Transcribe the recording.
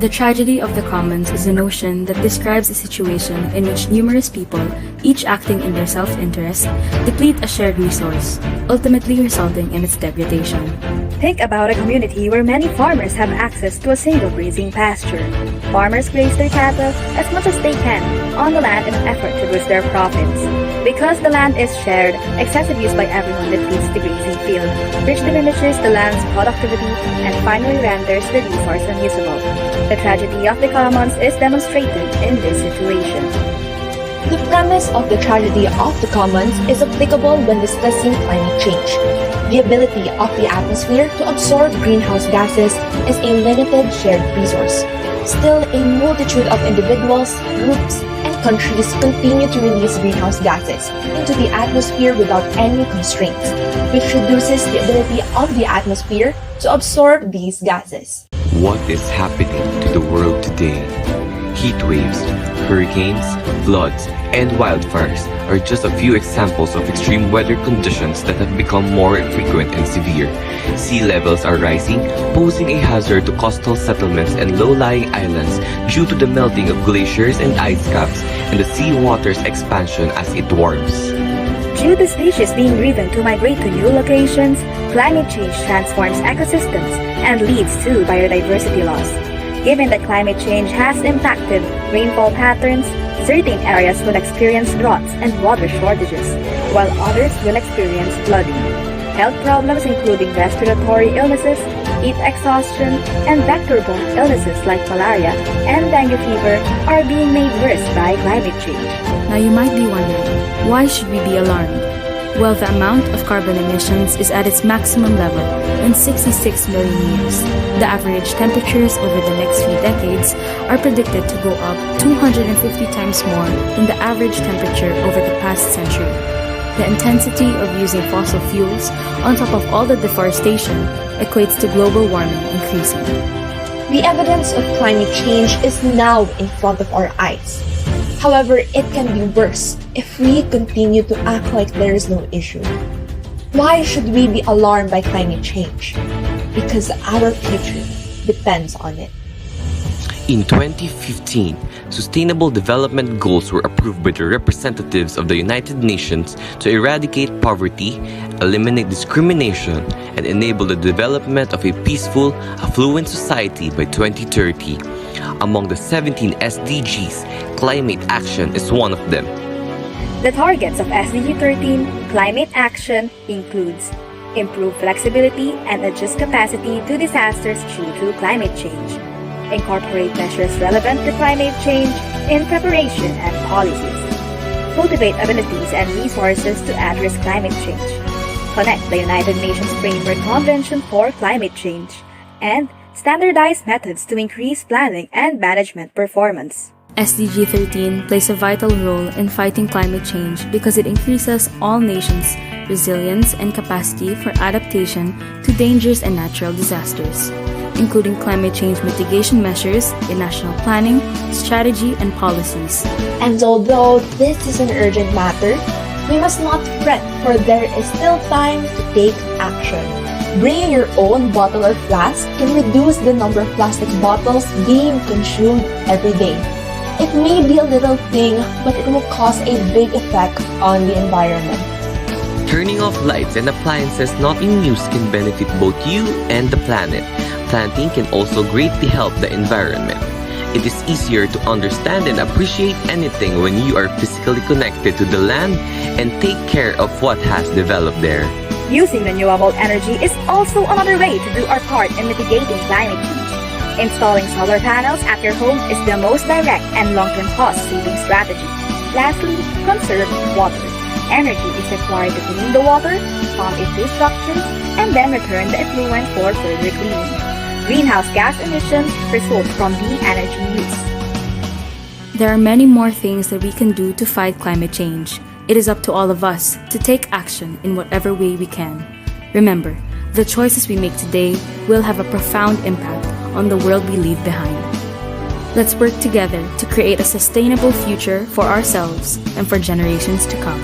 The tragedy of the commons is a notion that describes a situation in which numerous people, each acting in their self-interest, deplete a shared resource, ultimately resulting in its degradation. Think about a community where many farmers have access to a single grazing pasture. Farmers graze their cattle as much as they can on the land in an effort to boost their profits. Because the land is shared, excessive use by everyone depletes the grazing field, which diminishes the land's productivity and finally renders the resource unusable. The tragedy of the commons is demonstrated in this situation. The premise of the tragedy of the commons is applicable when discussing climate change. The ability of the atmosphere to absorb greenhouse gases is a limited shared resource. Still, a multitude of individuals, groups, and countries continue to release greenhouse gases into the atmosphere without any constraints, which reduces the ability of the atmosphere to absorb these gases. What is happening to the world today? Heat waves, hurricanes, floods, and wildfires are just a few examples of extreme weather conditions that have become more frequent and severe. Sea levels are rising, posing a hazard to coastal settlements and low-lying islands due to the melting of glaciers and ice caps and the sea water's expansion as it warms. Due to species being driven to migrate to new locations, climate change transforms ecosystems and leads to biodiversity loss. Given that climate change has impacted rainfall patterns, certain areas will experience droughts and water shortages, while others will experience flooding. Health problems including respiratory illnesses, heat exhaustion, and vector-borne illnesses like malaria and dengue fever are being made worse by climate change. Now you might be wondering, why should we be alarmed? Well, the amount of carbon emissions is at its maximum level in 66 million years. The average temperatures over the next few decades are predicted to go up 250 times more than the average temperature over the past century. The intensity of using fossil fuels, on top of all the deforestation, equates to global warming increasing. The evidence of climate change is now in front of our eyes. However, it can be worse if we continue to act like there is no issue. Why should we be alarmed by climate change? Because our future depends on it. In 2015, Sustainable Development Goals were approved by the representatives of the United Nations to eradicate poverty, eliminate discrimination, and enable the development of a peaceful, affluent society by 2030. Among the 17 SDGs, climate action is one of them. The targets of SDG 13, climate action, includes improve flexibility and adjust capacity to disasters due to climate change, incorporate measures relevant to climate change in preparation and policies, cultivate abilities and resources to address climate change, connect the United Nations Framework Convention for Climate Change, and standardize methods to increase planning and management performance. SDG 13 plays a vital role in fighting climate change because it increases all nations' resilience and capacity for adaptation to dangers and natural disasters, including climate change mitigation measures in national planning, strategy, and policies. And although this is an urgent matter, we must not fret, for there is still time to take action. Bringing your own bottle or flask can reduce the number of plastic bottles being consumed every day. It may be a little thing, but it will cause a big effect on the environment. Turning off lights and appliances not in use can benefit both you and the planet. Planting can also greatly help the environment. It is easier to understand and appreciate anything when you are physically connected to the land and take care of what has developed there. Using renewable energy is also another way to do our part in mitigating climate change. Installing solar panels at your home is the most direct and long-term cost-saving strategy. Lastly, conserve water. Energy is required to clean the water, pump it to structures, and then return the effluent for further cleaning. Greenhouse gas emissions result from the energy use. There are many more things that we can do to fight climate change. It is up to all of us to take action in whatever way we can. Remember, the choices we make today will have a profound impact on the world we leave behind. Let's work together to create a sustainable future for ourselves and for generations to come.